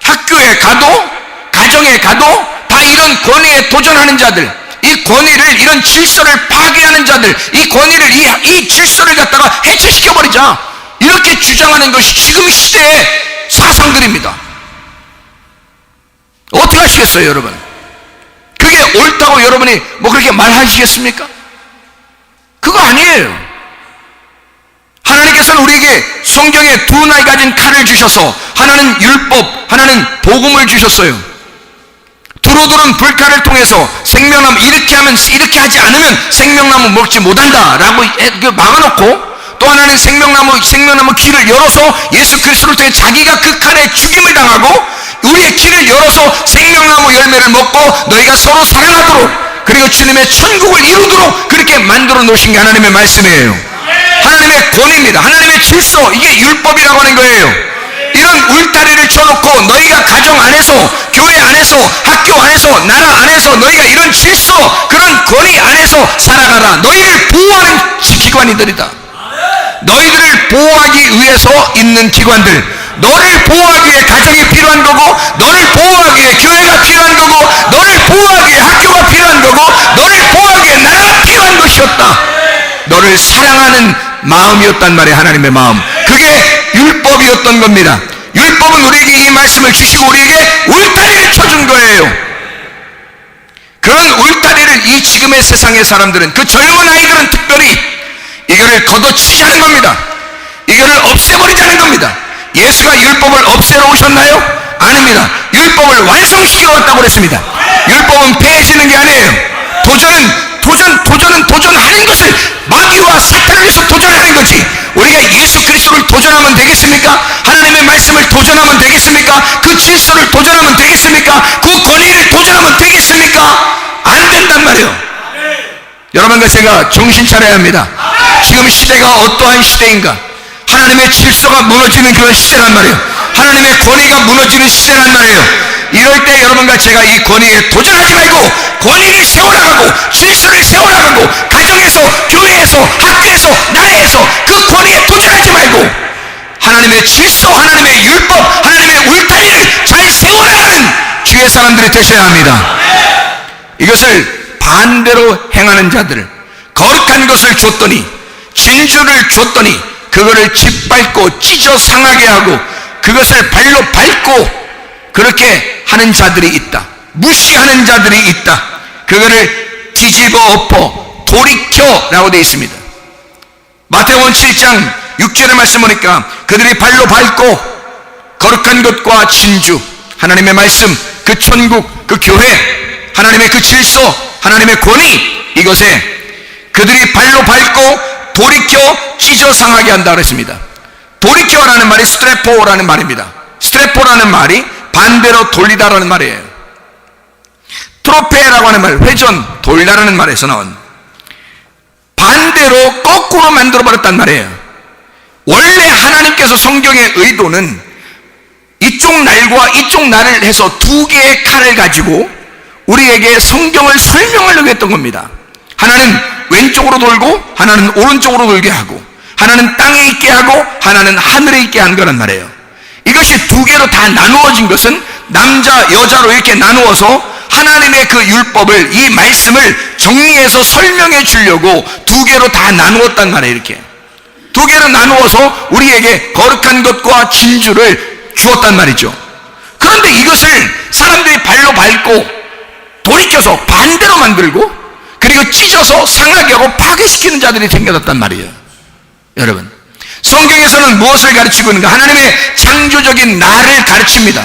학교에 가도 가정에 가도 다 이런 권위에 도전하는 자들, 이 권위를, 이런 질서를 파괴하는 자들, 이 권위를, 이 질서를 갖다가 해체시켜버리자, 이렇게 주장하는 것이 지금 시대의 사상들입니다. 어떻게 하시겠어요, 여러분? 그게 옳다고 여러분이 뭐 그렇게 말하시겠습니까? 그거 아니에요. 하나님께서는 우리에게 성경에 두 날 가진 칼을 주셔서 하나는 율법, 하나는 복음을 주셨어요. 두 불어들은 불칼을 통해서 생명나무 이렇게 하면, 이렇게 하지 않으면 생명나무 먹지 못한다 라고 막아놓고, 또 하나는 생명나무 길을 열어서 예수 그리스도를 통해 자기가 그 칼에 죽임을 당하고 우리의 길을 열어서 생명나무 열매를 먹고 너희가 서로 사랑하도록, 그리고 주님의 천국을 이루도록 그렇게 만들어 놓으신 게 하나님의 말씀이에요. 하나님의 권위입니다. 하나님의 질서, 이게 율법이라고 하는 거예요. 이런 울타리를 쳐놓고 너희가 가정 안에서, 교회 안에서, 학교 안에서, 나라 안에서 너희가 이런 질서, 그런 권위 안에서 살아가라. 너희를 보호하는 기관이들이다. 너희들을 보호하기 위해서 있는 기관들, 너를 보호하기 위해 가정이 필요한 거고, 너를 보호하기 위해 교회가 필요한 거고, 너를 보호하기 위해 학교가 필요한 거고, 너를 보호하기 위해 나라가 필요한 것이었다. 너를 사랑하는 마음이었단 말이에요. 하나님의 마음, 그게 율법이었던 겁니다. 율법은 우리에게 이 말씀을 주시고 우리에게 울타리를 쳐준 거예요. 그런 울타리를 이 지금의 세상의 사람들은, 그 젊은 아이들은 특별히 이거를 걷어치자는 겁니다. 이거를 없애버리자는 겁니다. 예수가 율법을 없애러 오셨나요? 아닙니다. 율법을 완성시켜 왔다고 그랬습니다. 율법은 폐해지는 게 아니에요. 도전은 도전하는 것을, 마귀와 사탄을 위해서 도전하는 거지. 우리가 예수 그리스도를 도전하면 되겠습니까? 하나님의 말씀을 도전하면 되겠습니까? 그 질서를 도전하면 되겠습니까? 그 권위를 도전하면 되겠습니까? 안 된단 말이에요. 여러분과 제가 정신 차려야 합니다. 지금 시대가 어떠한 시대인가? 하나님의 질서가 무너지는 그런 시대란 말이에요. 하나님의 권위가 무너지는 시대란 말이에요. 이럴 때 여러분과 제가 이 권위에 도전하지 말고 권위를 세워나가고 질서를 세워나가고, 가정에서, 교회에서, 학교에서, 나라에서 그 권위에 도전하지 말고 하나님의 질서, 하나님의 율법, 하나님의 울타리를 잘 세워나가는 주의 사람들이 되셔야 합니다. 이것을 반대로 행하는 자들, 거룩한 것을 줬더니, 진주를 줬더니 그거를 짓밟고 찢어 상하게 하고 그것을 발로 밟고 그렇게 하는 자들이 있다. 무시하는 자들이 있다. 그거를 뒤집어 엎어 돌이켜라고 되어 있습니다. 마태복음 7장 6절의 말씀 보니까 그들이 발로 밟고 거룩한 것과 진주, 하나님의 말씀, 그 천국, 그 교회, 하나님의 그 질서, 하나님의 권위, 이것에 그들이 발로 밟고 돌이켜 찢어 상하게 한다 그랬습니다. 돌이켜라는 말이 스트레포라는 말입니다. 스트레포라는 말이 반대로 돌리다라는 말이에요. 트로페라고 하는 말, 회전, 돌리다라는 말에서 나온, 반대로 거꾸로 만들어버렸단 말이에요. 원래 하나님께서 성경의 의도는 이쪽 날과 이쪽 날을 해서 두 개의 칼을 가지고 우리에게 성경을 설명하려고 했던 겁니다. 하나는 왼쪽으로 돌고 하나는 오른쪽으로 돌게 하고, 하나는 땅에 있게 하고 하나는 하늘에 있게 한 거란 말이에요. 이것이 두 개로 다 나누어진 것은 남자 여자로 이렇게 나누어서 하나님의 그 율법을, 이 말씀을 정리해서 설명해 주려고 두 개로 다 나누었단 말이에요. 이렇게 두 개로 나누어서 우리에게 거룩한 것과 진주를 주었단 말이죠. 그런데 이것을 사람들이 발로 밟고 돌이켜서 반대로 만들고 그리고 찢어서 상하게 하고 파괴시키는 자들이 생겨났단 말이에요. 여러분, 성경에서는 무엇을 가르치고 있는가? 하나님의 창조적인 나를 가르칩니다.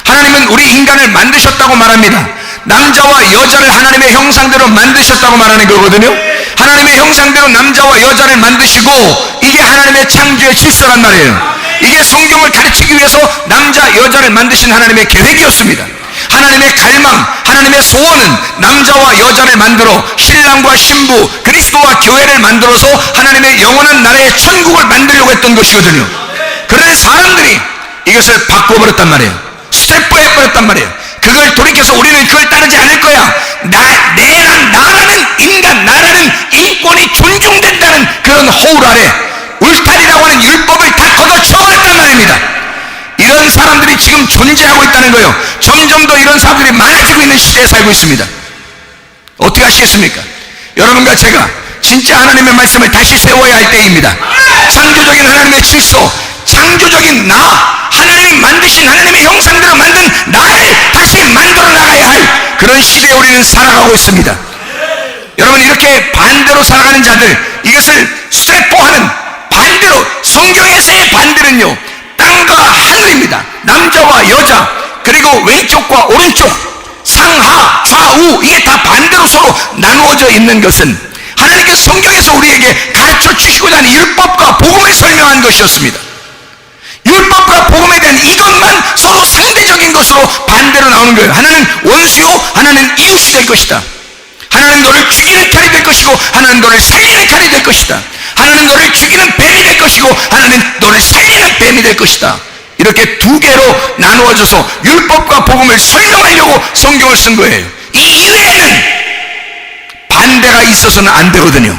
하나님은 우리 인간을 만드셨다고 말합니다. 남자와 여자를 하나님의 형상대로 만드셨다고 말하는 거거든요. 하나님의 형상대로 남자와 여자를 만드시고, 이게 하나님의 창조의 질서란 말이에요. 이게 성경을 가르치기 위해서 남자 여자를 만드신 하나님의 계획이었습니다. 하나님의 갈망, 하나님의 소원은 남자와 여자를 만들어 신랑과 신부, 그리스도와 교회를 만들어서 하나님의 영원한 나라의 천국을 만들려고 했던 것이거든요. 그런데 사람들이 이것을 바꿔버렸단 말이에요. 스태프해버렸단 말이에요. 그걸 돌이켜서 우리는 그걸 따르지 않을 거야. 나라는 인간, 나라는 인권이 존중된다는 그런 허울 아래 울타리라고 하는 율법을 다 걷어쳐버렸단 말입니다. 이런 사람들이 지금 존재하고 있다는 거예요. 점점 더 이런 사람들이 많아지고 있는 시대에 살고 있습니다. 어떻게 하시겠습니까? 여러분과 제가 진짜 하나님의 말씀을 다시 세워야 할 때입니다. 창조적인 하나님의 질서, 창조적인 나, 하나님이 만드신 하나님의 형상대로 만든 나를 다시 만들어 나가야 할 그런 시대에 우리는 살아가고 있습니다. 여러분, 이렇게 반대로 살아가는 자들, 이것을 스트레포하는, 반대로, 성경에서의 반대는요 땅과 하늘입니다. 남자와 여자, 그리고 왼쪽과 오른쪽, 상하, 좌우 이게 다 반대로 서로 나누어져 있는 것은 하나님께서 성경에서 우리에게 가르쳐 주시고자 하는 율법과 복음을 설명한 것이었습니다. 율법과 복음에 대한 이것만 서로 상대적인 것으로 반대로 나오는 거예요. 하나는 원수요, 하나는 이웃이 될 것이다. 하나는 너를 죽이는 칼이 될 것이고 하나는 너를 살리는 칼이 될 것이다. 하나는 너를 죽이는 뱀이 될 것이고 하나는 너를 살리는 뱀이 될 것이다. 이렇게 두 개로 나누어져서 율법과 복음을 설명하려고 성경을 쓴 거예요. 이 이외에는 반대가 있어서는 안 되거든요.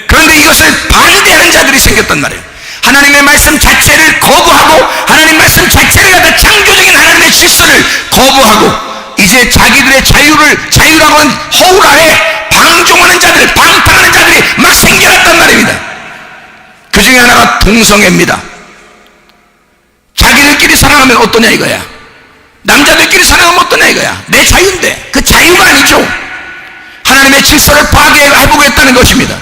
그런데 이것을 반대하는 자들이 생겼단 말이에요. 하나님의 말씀 자체를 거부하고 하나님 말씀 자체를 갖다 창조적인 하나님의 질서를 거부하고 이제 자기들의 자유라고 하는 허울 아래 방종하는 자들, 방탕하는 자들이 막 생겨났단 말입니다. 그 중에 하나가 동성애입니다. 자기들끼리 사랑하면 어떠냐 이거야. 남자들끼리 사랑하면 어떠냐 이거야. 내 자유인데 그 자유가 아니죠. 하나님의 질서를 파괴해보겠다는 것입니다.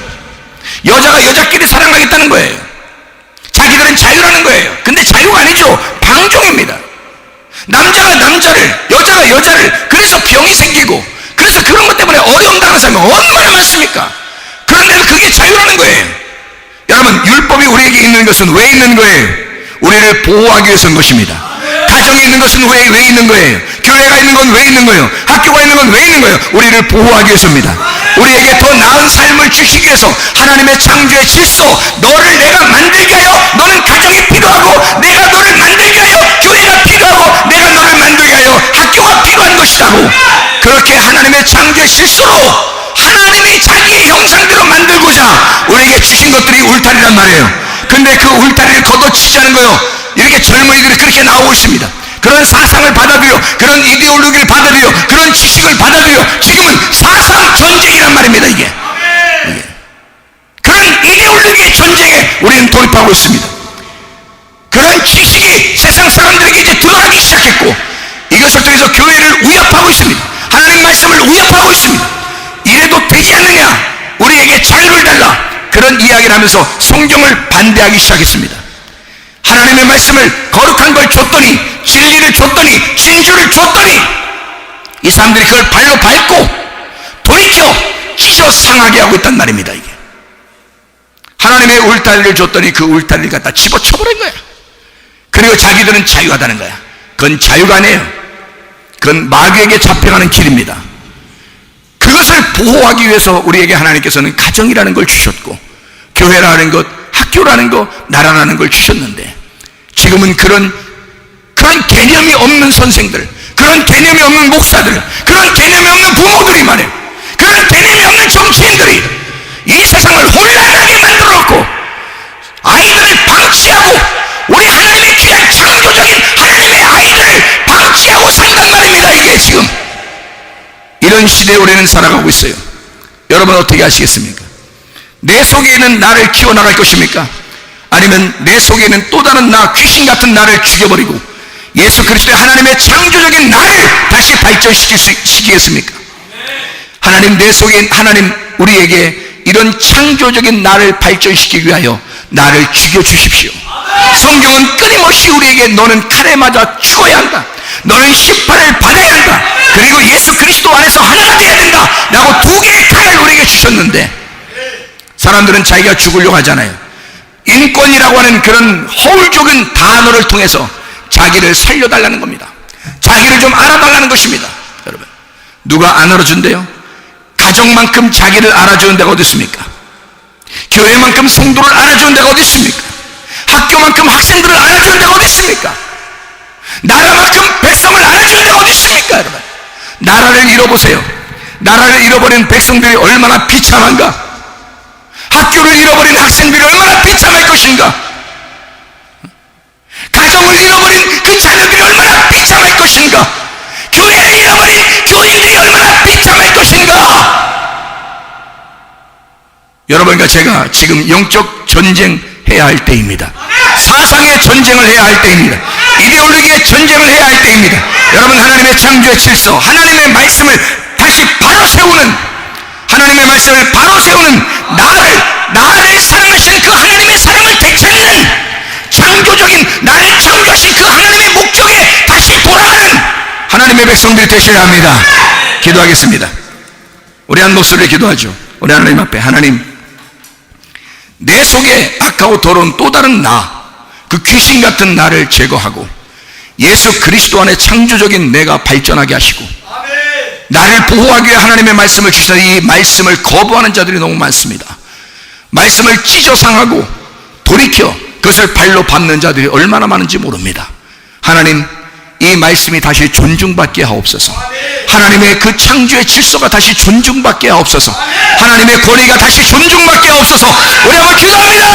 여자가 여자끼리 사랑하겠다는 거예요. 자기들은 자유라는 거예요. 근데 자유가 아니죠. 방종입니다. 남자가 남자를, 여자가 여자를, 그래서 병이 생기고, 그래서 그런 것 때문에 어려움 당하는 사람이 얼마나 많습니까? 그런데도 그게 자유라는 거예요. 여러분, 율법이 우리에게 있는 것은 왜 있는 거예요? 우리를 보호하기 위해서인 것입니다. 가정에 있는 것은 왜 있는 거예요? 교회가 있는 건 왜 있는 거예요? 학교가 있는 건 왜 있는 거예요? 우리를 보호하기 위해서입니다. 우리에게 더 나은 삶을 주시기 위해서 하나님의 창조의 질서, 너를 내가 만들게 하여 너는 가정이 필요하고 내가 너를 만들게 하여 교회가 필요하고 내가 너를 만들게 하여 학교가 필요한 것이라고. 그렇게 하나님의 창조의 질서로 하나님이 자기의 형상대로 만들고자 우리에게 주신 것들이 울타리란 말이에요. 근데 그 울타리를 걷어치자는 거예요. 이렇게 젊은이들이 그렇게 나오고 있습니다. 그런 사상을 받아들여, 그런 이데올로기를 받아들여, 그런 지식을 받아들여 지금은 사상 전쟁이란 말입니다. 이게 그런 이데올로기의 전쟁에 우리는 돌입하고 있습니다. 그런 지식이 세상 사람들에게 이제 들어가기 시작했고 이것을 통해서 교회를 위협하고 있습니다. 하나님 말씀을 위협하고 있습니다. 이래도 되지 않느냐, 우리에게 자유를 달라, 그런 이야기를 하면서 성경을 반대하기 시작했습니다. 하나님의 말씀을 거룩한 걸 줬더니, 진리를 줬더니, 진주를 줬더니 이 사람들이 그걸 발로 밟고 돌이켜 찢어 상하게 하고 있단 말입니다. 이게 하나님의 울타리를 줬더니 그 울타리를 갖다 집어쳐버린 거야. 그리고 자기들은 자유하다는 거야. 그건 자유가 아니에요. 그건 마귀에게 잡혀가는 길입니다. 그것을 보호하기 위해서 우리에게 하나님께서는 가정이라는 걸 주셨고 교회라는 것, 학교라는 것, 나라라는 걸 주셨는데 지금은 그런 개념이 없는 선생들, 그런 개념이 없는 목사들, 그런 개념이 없는 부모들이 말이에요. 그런 개념이 없는 정치인들이 이 세상을 혼란하게 만들어놓고 아이들을 방치하고 우리 하나님의 귀한 창조적인 하나님의 아이들을 방치하고 산단 말입니다. 이게 지금 이런 시대에 우리는 살아가고 있어요. 여러분 어떻게 하시겠습니까? 내 속에는 나를 키워나갈 것입니까? 아니면 내 속에는 또 다른 나, 귀신 같은 나를 죽여버리고 예수 그리스도의 하나님의 창조적인 나를 다시 발전시키겠습니까? 하나님, 내 속에 하나님 우리에게 이런 창조적인 나를 발전시키기 위하여 나를 죽여주십시오. 성경은 끊임없이 우리에게 너는 칼에 맞아 죽어야 한다, 너는 심판을 받아야 한다, 그리고 예수 그리스도 안에서 하나가 되어야 된다 라고 두 개의 칼을 우리에게 주셨는데 사람들은 자기가 죽으려고 하잖아요. 인권이라고 하는 그런 허울적인 단어를 통해서 자기를 살려달라는 겁니다. 자기를 좀 알아달라는 것입니다. 여러분, 누가 안 알아준대요? 가정만큼 자기를 알아주는 데가 어디 있습니까? 교회만큼 성도를 알아주는 데가 어디 있습니까? 학교만큼 학생들을 알아주는 데가 어디 있습니까? 나라만큼 백성을 알아주는 데가 어디 있습니까? 여러분, 나라를 잃어보세요. 나라를 잃어버린 백성들이 얼마나 비참한가? 학교를 잃어버린 학생들이 얼마나 비참할 것인가? 가정을 잃어버린 그 자녀들이 얼마나 비참할 것인가? 교회를 잃어버린 교인들이 얼마나 비참할 것인가? 여러분과 제가 지금 영적 전쟁해야 할 때입니다. 사상의 전쟁을 해야 할 때입니다. 이데올로기의 전쟁을 해야 할 때입니다. 여러분, 하나님의 창조의 질서, 하나님의 말씀을 다시 바로 세우는, 하나님의 말씀을 바로 세우는 나를 사랑하시는 그 하나님의 사랑을 되찾는 창조적인 나를 창조하신 그 하나님의 목적에 다시 돌아가는 하나님의 백성들이 되셔야 합니다. 기도하겠습니다. 우리 한 목소리로 기도하죠. 우리 하나님 앞에, 하나님, 내 속에 악하고 더러운 또 다른 그 귀신 같은 나를 제거하고 예수 그리스도 안에 창조적인 내가 발전하게 하시고 나를 보호하기 위해 하나님의 말씀을 주시는 이 말씀을 거부하는 자들이 너무 많습니다. 말씀을 찢어상하고 돌이켜 그것을 발로 밟는 자들이 얼마나 많은지 모릅니다. 하나님, 이 말씀이 다시 존중받게 하옵소서. 하나님의 그 창조의 질서가 다시 존중받게 하옵소서. 하나님의 권위가 다시 존중받게 하옵소서. 우리 한번 기도합니다.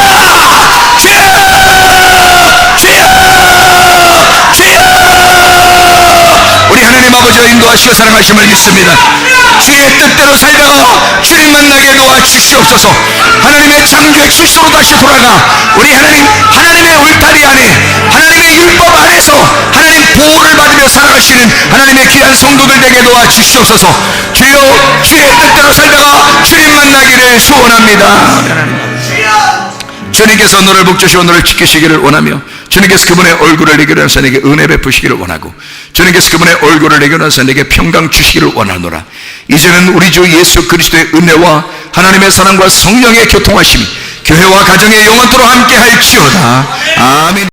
주여! 주여! 주여! 우리 하나님 아버지가 인도하시고 사랑하심을 믿습니다. 주의 뜻대로 살다가 주님 만나게 도와주시옵소서. 하나님의 창조의 질서로 다시 돌아가 우리 하나님의 울타리 안에, 하나님의 율법 안에서 하나님 보호를 받으며 살아가시는 하나님의 귀한 성도들 되게 도와주시옵소서. 주여, 주의 뜻대로 살다가 주님 만나기를 소원합니다. 주님께서 너를 복주시고 너를 지키시기를 원하며, 주님께서 그분의 얼굴을 내게 일어나서 내게 은혜 베푸시기를 원하고, 주님께서 그분의 얼굴을 내게 일어나서 내게 평강 주시기를 원하노라. 이제는 우리 주 예수 그리스도의 은혜와 하나님의 사랑과 성령의 교통하심이 교회와 가정에 영원토록 함께 할지어다. 아멘.